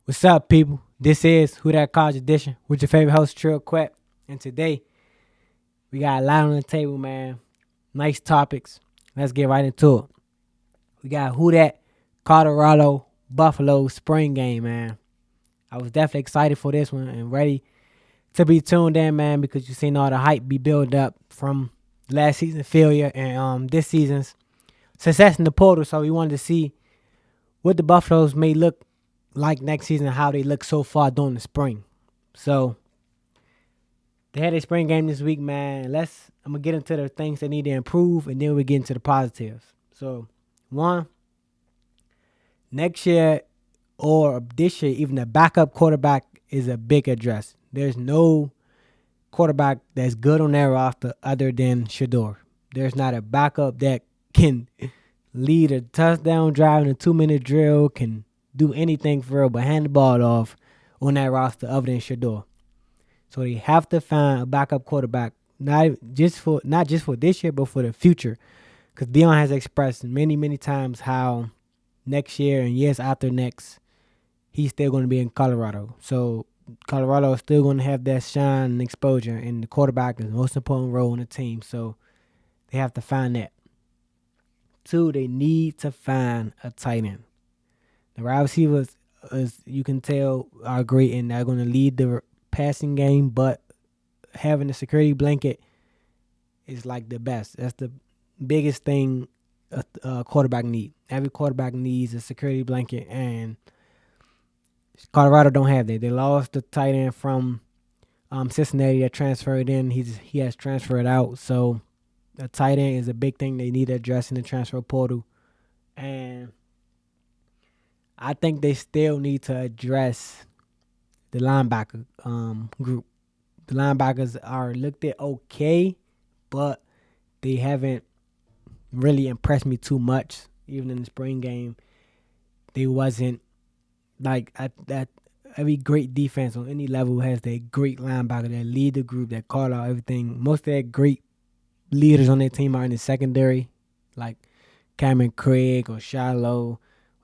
What's up, people? This is Who That College Edition with your favorite host, Trill Quet. And today, we got a lot on the table, man. Nice topics. Let's get right into it. We got Who That Colorado Buffalo spring game, man. I was definitely excited for this one and ready to be tuned in, man, because you seen all the hype be built up from last season's failure and this season's success in the portal. So we wanted to see what the Buffaloes may look like next season and how they look so far during the spring. So they had a spring game this week, man. I'm gonna get into the things that need to improve, and then we get into the positives. So, one, next year or this year, even the backup quarterback is a big address. There's no quarterback that's good on that roster other than Shador. There's not a backup that can lead a touchdown drive in a 2-minute drill, can do anything for real but hand the ball off on that roster other than Shador. So they have to find a backup quarterback, not just for this year, but for the future. Because Dion has expressed many, many times how next year and years after next, he's still going to be in Colorado. So Colorado is still going to have that shine and exposure, and the quarterback is the most important role in the team. So they have to find that. Two, they need to find a tight end. The wide receivers, as you can tell, are great, and they're going to lead the passing game, but having a security blanket is like the best. That's the biggest thing a quarterback needs. Every quarterback needs a security blanket, and Colorado don't have that. They lost the tight end from Cincinnati that transferred in. He has transferred out, so the tight end is a big thing they need to address in the transfer portal, and I think they still need to address the linebacker group. The linebackers are looked at okay, but they haven't really impressed me too much. Even in the spring game, they wasn't like at that. Every great defense on any level has that great linebacker that lead the group, that call out everything. Most of their great leaders on their team are in the secondary, like Cameron Craig or Shiloh, or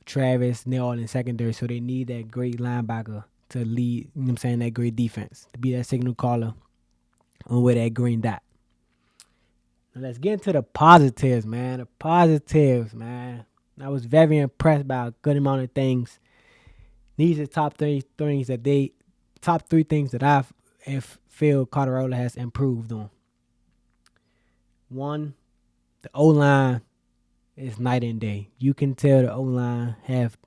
Travis, and they're all in the secondary. So they need that great linebacker to lead, you know what I'm saying, that great defense, to be that signal caller on with that green dot. Now let's get into the positives, man. The positives, man. I was very impressed by a good amount of things. These are top three things that I feel Colorado has improved on. One, the O line is night and day. You can tell the O line have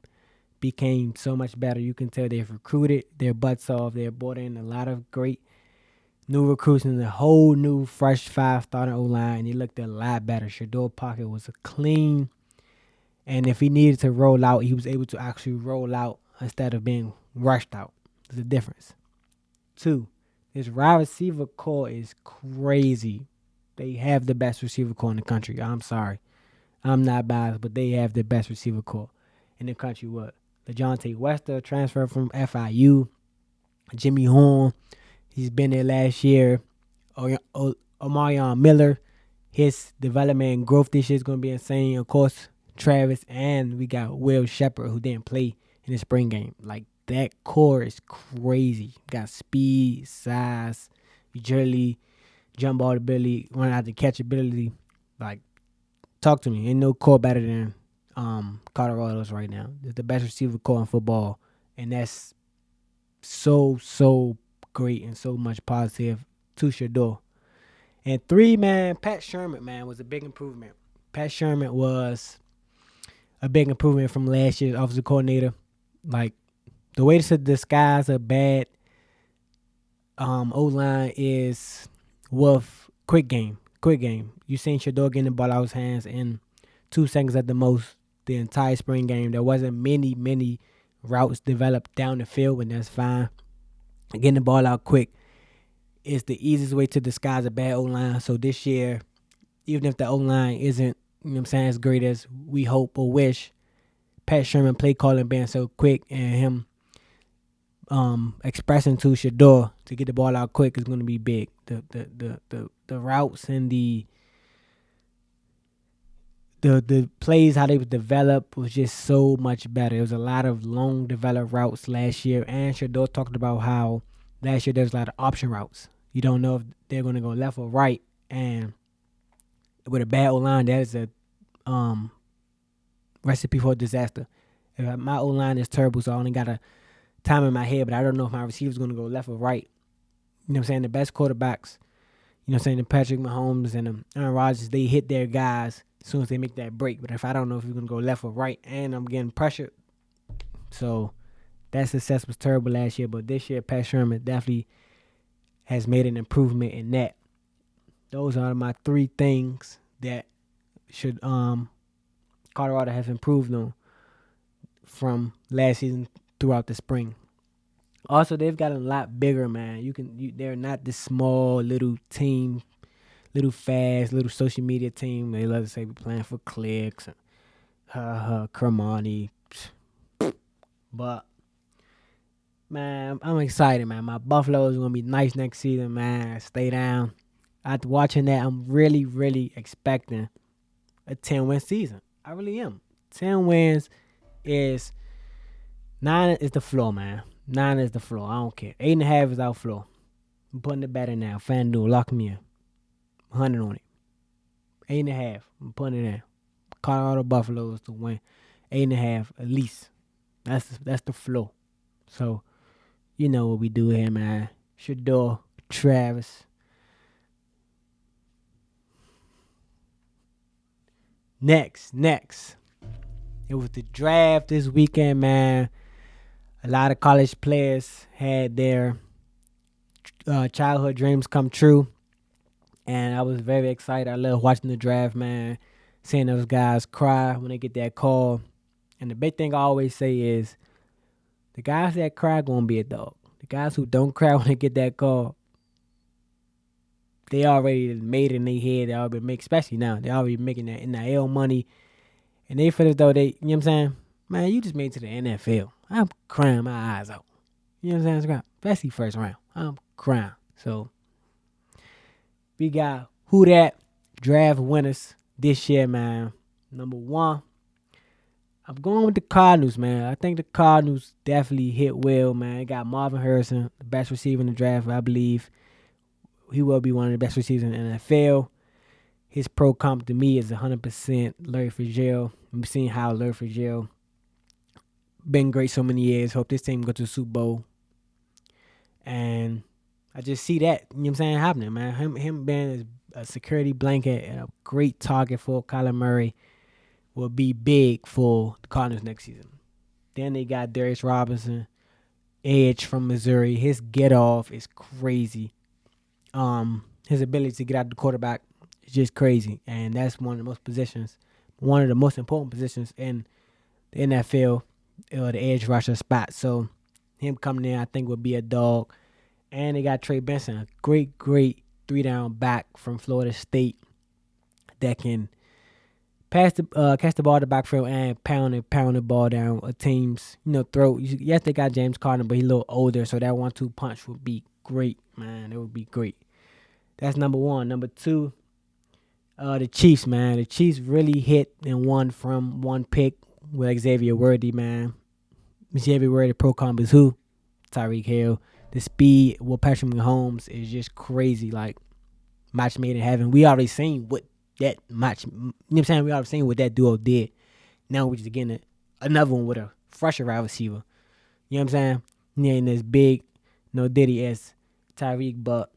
became so much better. You can tell they've recruited their butts off. They've brought in a lot of great new recruits and a whole new fresh five starting O line, and he looked a lot better. Shador pocket was clean, and if he needed to roll out, he was able to actually roll out instead of being rushed out. There's a difference. Two, this wide receiver core is crazy. They have the best receiver core in the country. I'm sorry. I'm not biased, but they have the best receiver core in the country. What? LeJontay Wester transferred from FIU. Jimmy Horn, he's been there last year. Omarion Miller, his development and growth this year is going to be insane. Of course, Travis, and we got Will Shepard, who didn't play in the spring game. Like, that core is crazy. Got speed, size, agility, jump ball ability, run out the catch ability. Like, talk to me. Ain't no core better than Colorado's right now. It's the best receiver core in football, and that's so great and so much positive to Shador. And three, man, Pat Sherman, man, was a big improvement. Pat Sherman was a big improvement from last year's offensive coordinator. Like, the way to disguise a bad O-line is with quick game. Quick game. You seen Shador getting the ball out of his hands in 2 seconds at the most the entire spring game. There wasn't many routes developed down the field, and that's fine. Getting the ball out quick is the easiest way to disguise a bad O-line. So this year, even if the O-line isn't, you know what I'm saying, as great as we hope or wish, Pat Sherman play calling being so quick and him expressing to Shador to get the ball out quick is going to be big. The routes and the the plays how they was developed was just so much better. It was a lot of long developed routes last year, and Shador talked about how last year there was a lot of option routes. You don't know if they're going to go left or right, and with a bad O line, that is a um recipe for disaster. If my O line is terrible, so I only got a time in my head, but I don't know if my receiver's going to go left or right. You know what I'm saying? The best quarterbacks, you know what I'm saying, the Patrick Mahomes and Aaron Rodgers, they hit their guys as soon as they make that break. But if I don't know if he's going to go left or right and I'm getting pressured, so that success was terrible last year. But this year, Pat Sherman definitely has made an improvement in that. Those are my three things that should Colorado have improved on from last season throughout the spring. Also, they've gotten a lot bigger, man. They're not this small little team, little fast, little social media team. They love to say we're playing for clicks, Cremoni. But man, I'm excited, man. My Buffalo is gonna be nice next season, man. Stay down. After watching that, I'm really, really expecting a 10-win season. I really am. 10 wins is 9 is the floor, man. 9 is the floor. I don't care. 8.5 is our floor. I'm putting the bet in now. FanDuel, lock me in. 100 on it. 8.5. I'm putting it in. Colorado Buffaloes to win. 8.5 at least. That's the floor. So you know what we do here, man. Shador, Travis. Next. It was the draft this weekend, man. A lot of college players had their childhood dreams come true. And I was very excited. I love watching the draft, man. Seeing those guys cry when they get that call. And the big thing I always say is the guys that cry gonna be a dog. The guys who don't cry when they get that call, they already made it in their head. They already make, especially now, they already making that NIL money. And they feel as though they, you know what I'm saying? Man, you just made it to the NFL. I'm crying my eyes out. You know what I'm saying? Especially first round. I'm crying. So we got who that draft winners this year, man. Number 1, I'm going with the Cardinals, man. I think the Cardinals definitely hit well, man. They got Marvin Harrison, the best receiver in the draft, I believe. He will be one of the best receivers in the NFL. His pro comp to me is 100% Larry Fitzgerald. We've seen how Larry Fitzgerald been great so many years. Hope this team go to the Super Bowl. And I just see that, you know what I'm saying, happening, man. Him being a security blanket and a great target for Kyler Murray will be big for the Cardinals next season. Then they got Darius Robinson, edge from Missouri. His get off is crazy. His ability to get out the quarterback is just crazy, and that's one of the most important positions in the NFL, the edge rusher spot. So him coming in, I think, would be a dog. And they got Trey Benson, a great 3-down back from Florida State that can catch the ball to the backfield and pound the ball down a team's throat. Yes, they got James Carter, but he's a little older, so that 1-2 punch would be great, man. It would be great. That's number 1. Number 2, the Chiefs, man. The Chiefs really hit and won from one pick with Xavier Worthy, man. Xavier Worthy pro comp is who? Tyreek Hill. The speed with Patrick Mahomes is just crazy, like match made in heaven. We already seen what that match, you know what I'm saying? We already seen what that duo did. Now we're just getting another one with a fresher wide receiver. You know what I'm saying? He ain't as big, no Diddy as Tyreek, but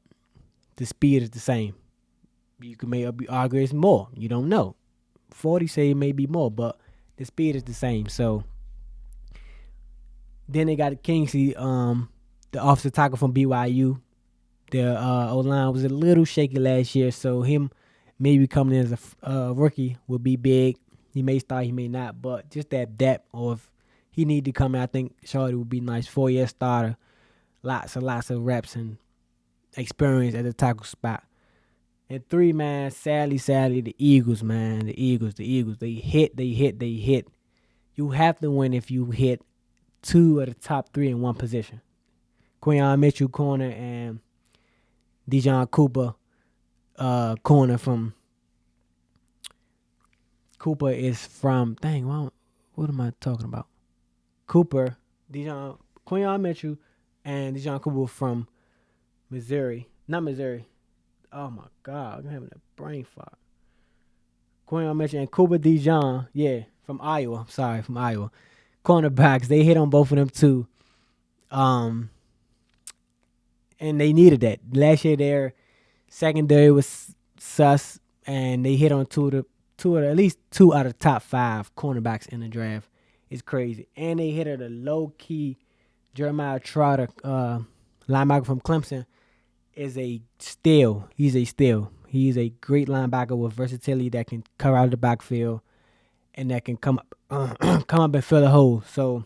the speed is the same. You can maybe argue it's more. You don't know. 40 say it may be more, but the speed is the same. So then they got Kingsley, the offensive tackle from BYU. The O-line was a little shaky last year, so him maybe coming in as a rookie would be big. He may start, he may not, but just that depth, or if he need to come in, I think Shorty would be nice. 4-year starter, lots of reps and experience at the tackle spot. And 3, man, sadly, the Eagles, man. The Eagles. They hit. You have to win if you hit 2 of the top 3 in one position. Quinyon Mitchell, corner, and Dijon Cooper, corner from Cooper is from. Dang, what am I talking about? Cooper, Dijon, Quinyon Mitchell, and Dijon Cooper from Missouri. Not Missouri. Oh my God, I'm having a brain fart. Quinyon Mitchell and Cooper Dijon, yeah, from Iowa. Sorry, from Iowa. Cornerbacks, they hit on both of them too. Um, and they needed that. Last year, their secondary was sus, and they hit on at least two out of top five cornerbacks in the draft. It's crazy, and they hit at a low key. Jeremiah Trotter, linebacker from Clemson, is a steal. He's a steal. He's a great linebacker with versatility that can cover out of the backfield and that can come up, come up and fill the hole. So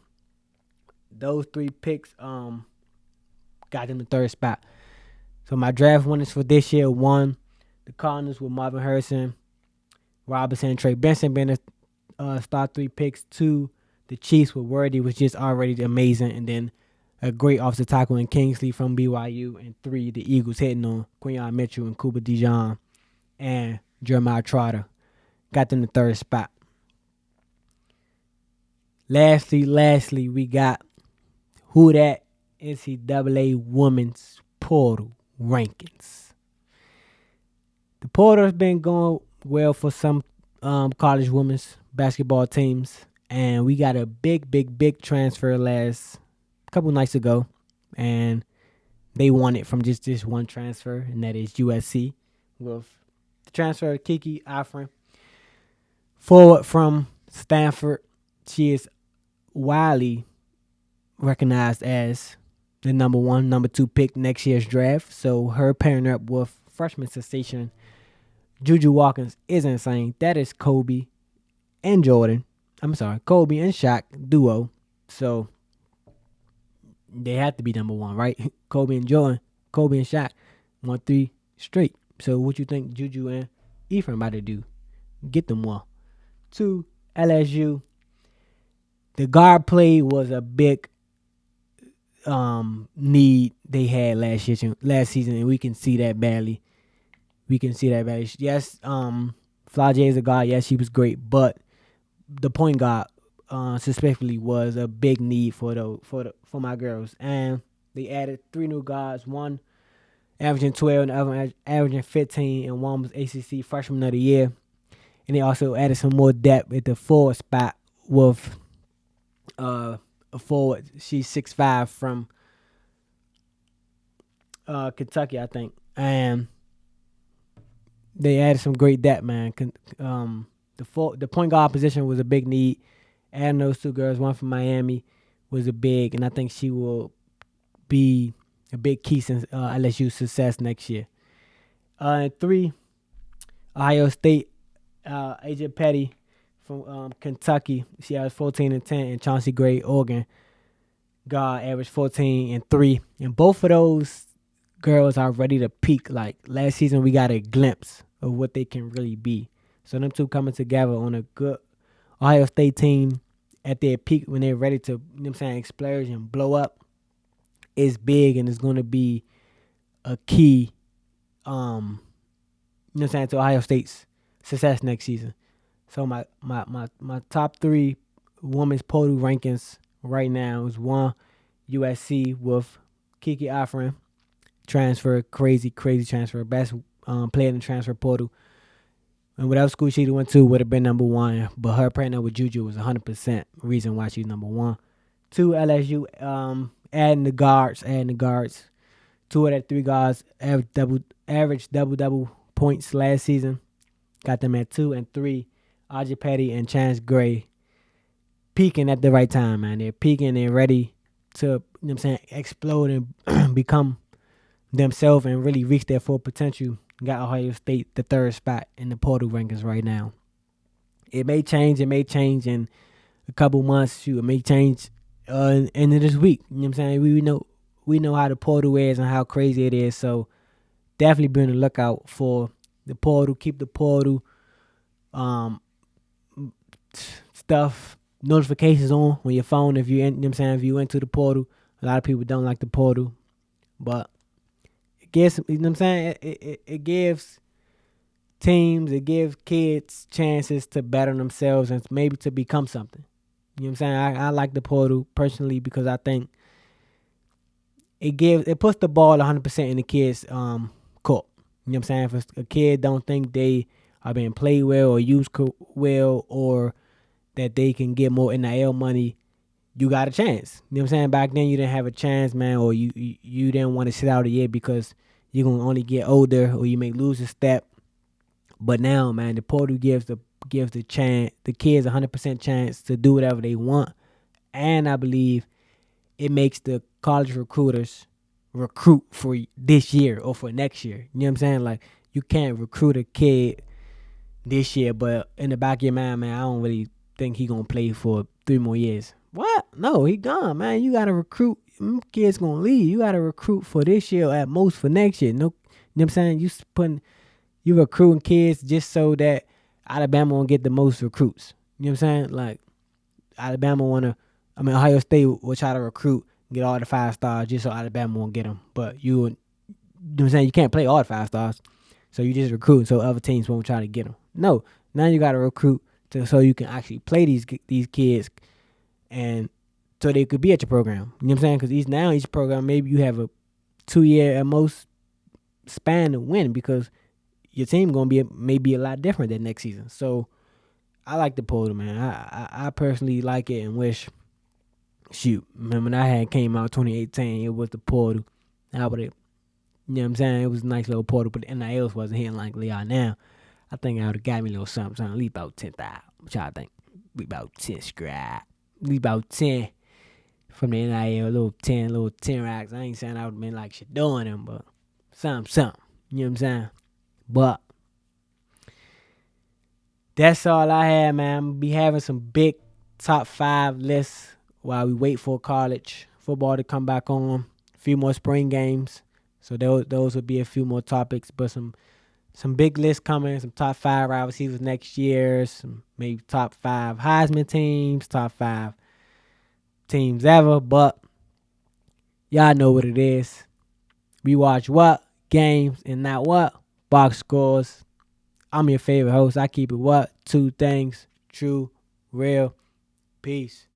those three picks, got them the third spot. So my draft winners for this year: one, the Cardinals with Marvin Harrison, Robinson, and Trey Benson being the start three picks. Two, the Chiefs with Worthy, was just already amazing, and then a great offensive tackle in Kingsley from BYU. And three, the Eagles hitting on Quinyon Mitchell and Cooper Dijon and Jeremiah Trotter. Got them the third spot. Lastly, we got who that NCAA Women's Portal rankings. The portal has been going well for some college women's basketball teams, and we got a big transfer last couple nights ago, and they won it from just this one transfer, and that is USC with the transfer of Kiki Afrin, forward from Stanford. She is widely recognized as the number 1, number 2 pick next year's draft. So her pairing up with freshman sensation Juju Watkins is insane. That is Kobe and Jordan. I'm sorry, Kobe and Shaq duo. So they have to be number 1, right? Kobe and Jordan, Kobe and Shaq won 3 straight. So what you think Juju and Ephraim about to do? Get them one. 2, LSU. The guard play was a big need they had last season, and we can see that badly. Yes, Flau'jae is a guard. Yes, she was great, but the point guard, specifically, was a big need for my girls. And they added 3 new guards. One averaging 12, and the other averaging 15, and one was ACC Freshman of the Year. And they also added some more depth at the forward spot with a forward. She's 6'5" from Kentucky, I think. And they added some great depth, man. The point guard position was a big need. Adding those 2 girls, one from Miami, was a big, and I think she will be a big key since LSU's success next year. And 3, Ohio State, AJ Petty from Kentucky. She has 14 and 10, and Chauncey Gray, Oregon, guard, averaged 14 and 3. And both of those girls are ready to peak. Like last season, we got a glimpse of what they can really be. So them 2 coming together on a good Ohio State team at their peak when they're ready to, explode and blow up is big, and it's going to be a key, to Ohio State's success next season. So my top 3 women's portal rankings right now is 1, USC with Kiki Afrin, transfer, crazy transfer, best player in the transfer portal. And whatever school she went to would have been number 1, but her pairing up with Juju was 100% reason why she's number 1. 2, LSU, adding the guards. 2 of that 3 guards averaged double points last season. Got them at 2. And 3, AJ Petty and Chance Gray peaking at the right time, man. They're peaking. They're ready to, explode and become themselves and really reach their full potential. Got Ohio State the 3rd spot in the portal rankings right now. It may change. In a couple months. It may change end of this week. You know what I'm saying? We know how the portal is and how crazy it is. So definitely be on the lookout for the portal. Keep the portal stuff, notifications on your phone if you if you into the portal. A lot of people don't like the portal, but it gives, it gives teams. It gives kids chances to better themselves and maybe to become something. You know what I'm saying? I like the portal personally because I think it puts the ball 100% in the kids' court. You know what I'm saying? If a kid don't think they are being played well or used well or that they can get more NIL money, you got a chance. You know what I'm saying? Back then you didn't have a chance, man, or you didn't want to sit out a year because you're gonna only get older or you may lose a step. But now, man, the portal gives the kids 100% chance to do whatever they want, and I believe it makes the college recruiters recruit for this year or for next year. You know what I'm saying? Like you can't recruit a kid this year, but in the back of your mind, man, I don't really think he gonna play for 3 more years. What? No, he gone, man. You gotta recruit. Them kids gonna leave. You gotta recruit for this year, at most for next year. No, you know what I'm saying? You recruiting kids just so that Alabama won't get the most recruits. You know what I'm saying? Like Ohio State will try to recruit, get all the 5 stars just so Alabama won't get them. But you know what I'm saying? You can't play all the 5 stars. So you just recruit so other teams won't try to get them. No, now you got to recruit so you can actually play these kids and so they could be at your program. You know what I'm saying? Because each program, maybe you have a 2-year at most span to win because your team going to be maybe a lot different than next season. So I like the portal, man. I personally like it and wish, shoot, man, when I had came out 2018, it was the portal. I would have, you know what I'm saying? It was a nice little portal, but the NILs wasn't hitting like they are now. I think I would have got me a little something, at least about 10,000. Which I think we about 10 scrap. At least about 10 from the NIL, little 10 racks. I ain't saying I would have been like shit doing them, but something. You know what I'm saying? But that's all I had, man. I'm gonna be having some big top 5 lists while we wait for college football to come back on. A few more spring games. So those would be a few more topics, but some big lists coming, some top 5 wide receivers next year, some maybe top 5 Heisman teams, top 5 teams ever. But y'all know what it is. We watch what? Games and not what? Box scores. I'm your favorite host. I keep it what? 2 things. True, real. Peace.